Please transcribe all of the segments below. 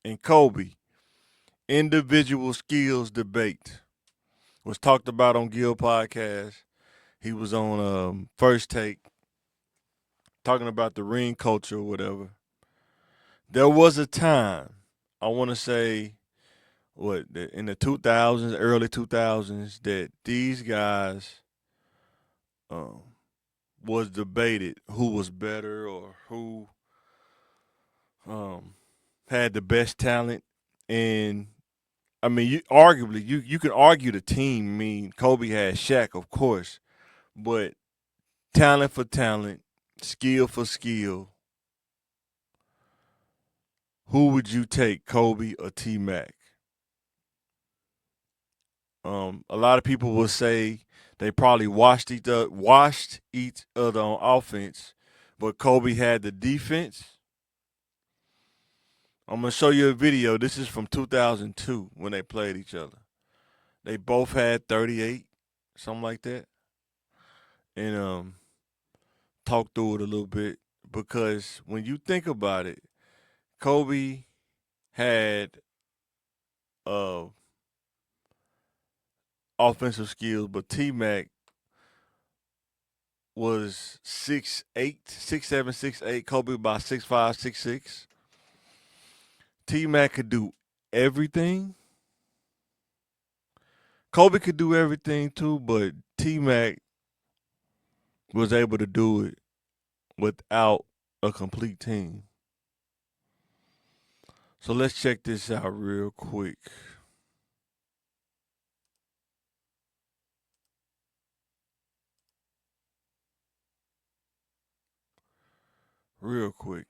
and Kobe individual skills debate was talked about on Gil podcast. He was on First Take talking about the ring culture or whatever. There was a time, I want to say, in the 2000s, early 2000s, that these guys um, was debated who was better or who um, had the best talent. And I mean, you can argue the team. I mean, Kobe had Shaq, of course, but talent for talent, skill for skill, who would you take, Kobe or T Mac? A lot of people will say they probably washed each other on offense, but Kobe had the defense. I'm gonna show you a video. This is from 2002 when they played each other. They both had 38, something like that, and talk through it a little bit because when you think about it, Kobe had uh offensive skills, but T Mac was 6'8", 6'7", 6'8". Kobe about 6'5", 6'6". T Mac could do everything. Kobe could do everything too, but T Mac was able to do it without a complete team. So let's check this out real quick. Real quick.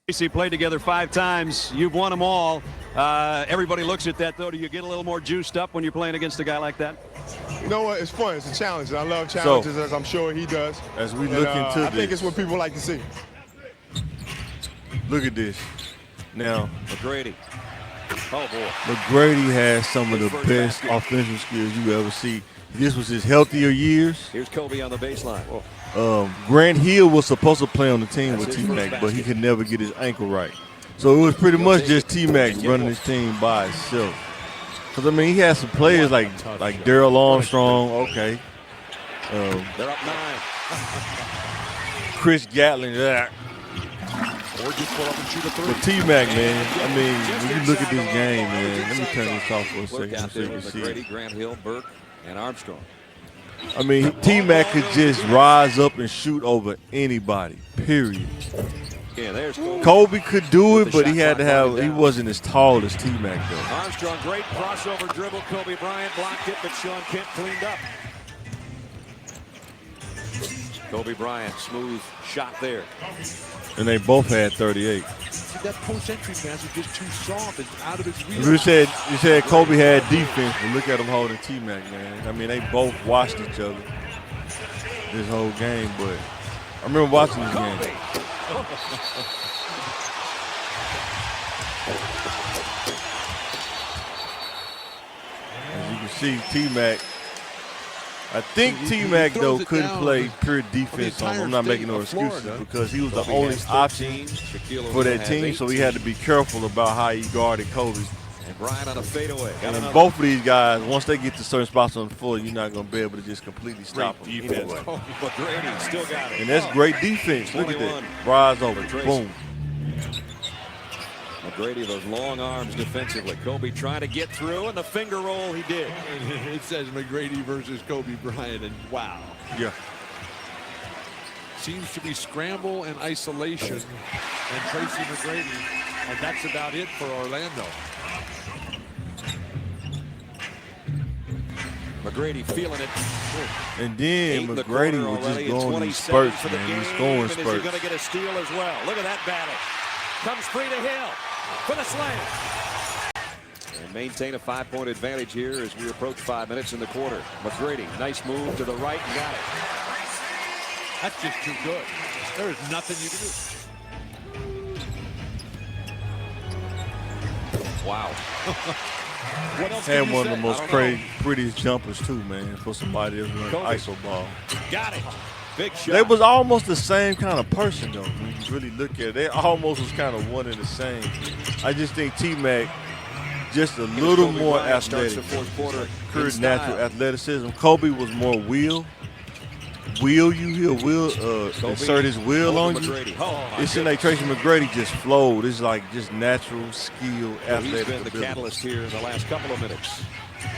He played together 5 times. You've won them all. Everybody looks at that, though. Do you get a little more juiced up when you're playing against a guy like that? You know what? It's fun. It's a challenge. And I love challenges, as I'm sure he does. As we look into this, I think it's what people like to see. Look at this. Now, McGrady. Oh, boy. McGrady has some of the best offensive skills you ever see. This was his healthier years. Here's Kobe on the baseline. Grant Hill was supposed to play on the team with T-Mac, but he could never get his ankle right. So it was pretty much just T-Mac running his team by himself. Because, I mean, he had some players like Darrell Armstrong, okay. They're up 9. Chris Gatlin, Or just pull up and shoot a 3. But T-Mac, man, I mean, when you look at this game, man, let me turn this off for a second so you can see it. Grant Hill, Burke, and Armstrong. I mean, T-Mac could just rise up and shoot over anybody, period. Yeah, there's Kobe could do it, but he wasn't as tall as T-Mac, though. Armstrong, great crossover dribble. Kobe Bryant blocked it, but Sean Kemp cleaned up. Kobe Bryant, smooth shot there. And they both had 38. That post-entry pass is just too soft. It's out of his reach. You said Kobe had defense, but look at him holding T-Mac, man. I mean, they both watched each other this whole game, but I remember watching this game. As you can see, T-Mac, I think T-Mac, though, couldn't play pure defense on him. I'm not making no excuses because he was the only option for that team, so he had to be careful about how he guarded Kobe. And Bryant on a fadeaway. And both of these guys, once they get to certain spots on the floor, you're not going to be able to just completely stop them. Defense. Anyway. But Grady still got it. And that's great defense. Look at that. Rise over. Boom. McGrady, those long arms defensively. Kobe trying to get through, and the finger roll he did. It says McGrady versus Kobe Bryant, and wow. Yeah. Seems to be scramble and isolation and Tracy McGrady, and that's about it for Orlando. McGrady feeling it. And then McGrady was just going in spurts, man. He's scoring spurts. He's going to get a steal as well. Look at that battle. Comes free to Hill for the slam. And maintain a 5-point advantage here as we approach 5 minutes in the quarter. McGrady, nice move to the right and got it. That's just too good. There is nothing you can do. Wow. And one of the most prettiest jumpers too, man, for somebody that's running ISO ball. Got it. Big They shot. was almost the same kind of person though. When you really look at it, they almost was kind of one and the same. I just think T-Mac just a As little Kobe more Bryant starts athletic, the fourth just quarter like in pure natural style. athleticism. Kobe was more will you? He'll insert Kobe his will over on you. McGrady. Oh, my It seemed like goodness. Tracy McGrady just flowed. It's like just natural skill, Well, he's athletic been the ability. catalyst here in the last couple of minutes.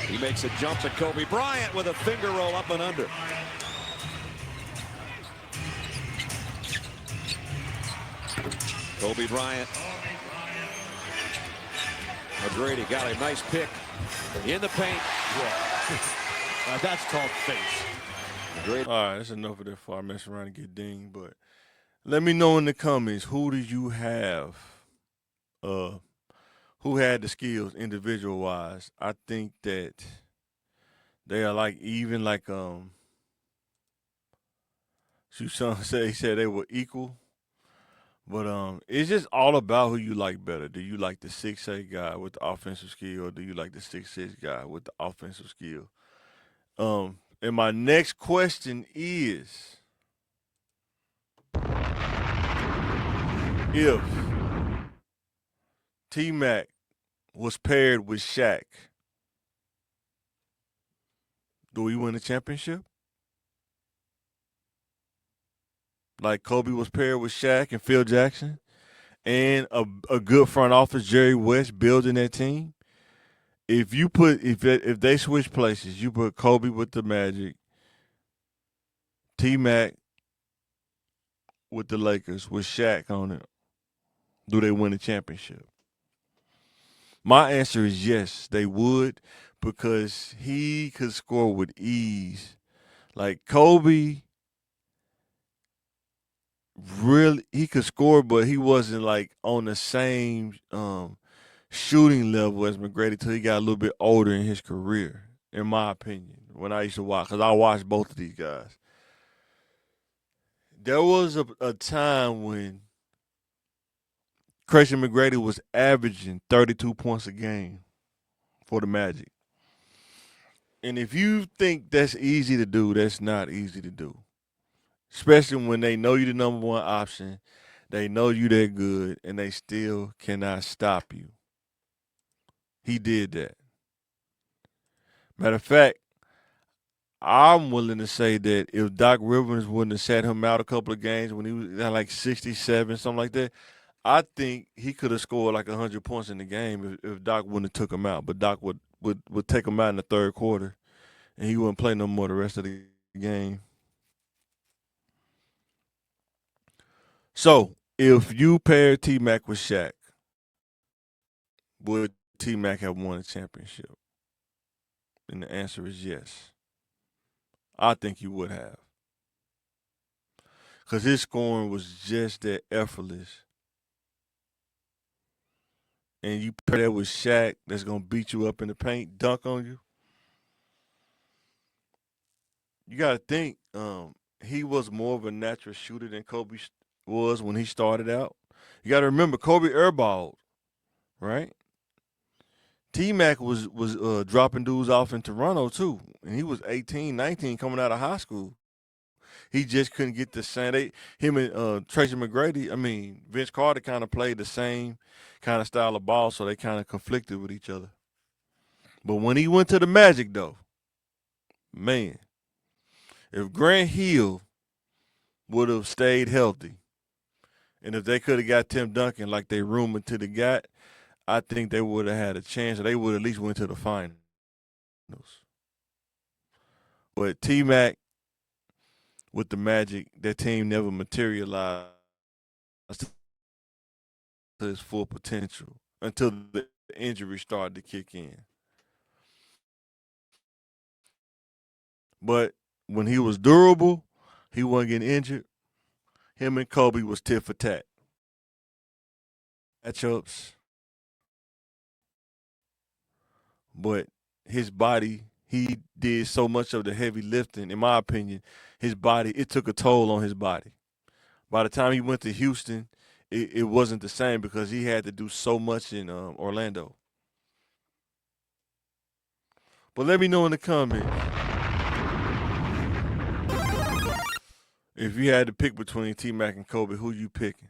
He makes a jump to Kobe Bryant with a finger roll up and under. Kobe Bryant. McGrady got a nice pick in the paint. Now that's called face. McGrady. All right, that's enough of that before I mess around and get dinged. But let me know in the comments, who do you have? Who had the skills individual wise? I think that they are like even like Susan said, he said they were equal. But it's just all about who you like better. Do you like the 6'8" guy with the offensive skill, or do you like the 6'6" guy with the offensive skill? And my next question is, if T-Mac was paired with Shaq, do we win a championship? Like Kobe was paired with Shaq and Phil Jackson, and a good front office, Jerry West, building that team. If they switch places, you put Kobe with the Magic, T-Mac with the Lakers with Shaq on it, do they win a championship? My answer is yes, they would, because he could score with ease. Like Kobe, really, he could score, but he wasn't like on the same shooting level as McGrady till he got a little bit older in his career, in my opinion, when I used to watch, because I watched both of these guys. There was a time when Tracy McGrady was averaging 32 points a game for the Magic. And if you think that's easy to do, that's not easy to do. Especially when they know you're the number one option, they know you that good, and they still cannot stop you. He did that. Matter of fact, I'm willing to say that if Doc Rivers wouldn't have sat him out a couple of games when he was at like 67, something like that, I think he could have scored like 100 points in the game if Doc wouldn't have took him out. But Doc would take him out in the third quarter, and he wouldn't play no more the rest of the game. So if you pair T-Mac with Shaq, would T-Mac have won a championship? And the answer is yes. I think he would have. Because his scoring was just that effortless. And you pair that with Shaq that's going to beat you up in the paint, dunk on you. You got to think he was more of a natural shooter than Kobe was when he started out. You got to remember, Kobe airballed, right? T-Mac was dropping dudes off in Toronto, too. And he was 18, 19 coming out of high school. He just couldn't get the same. Him and Tracy McGrady, Vince Carter kind of played the same kind of style of ball, so they kind of conflicted with each other. But when he went to the Magic, though, man, if Grant Hill would have stayed healthy, and if they could have got Tim Duncan like they rumored to the got, I think they would have had a chance, or they would at least went to the finals. But T-Mac with the Magic, that team never materialized to his full potential until the injury started to kick in. But when he was durable, he wasn't getting injured. Him and Kobe was tit for tat. Matchups. But his body, he did so much of the heavy lifting. In my opinion, his body, it took a toll on his body. By the time he went to Houston, it wasn't the same because he had to do so much in Orlando. But let me know in the comments. If you had to pick between T-Mac and Kobe, who you picking?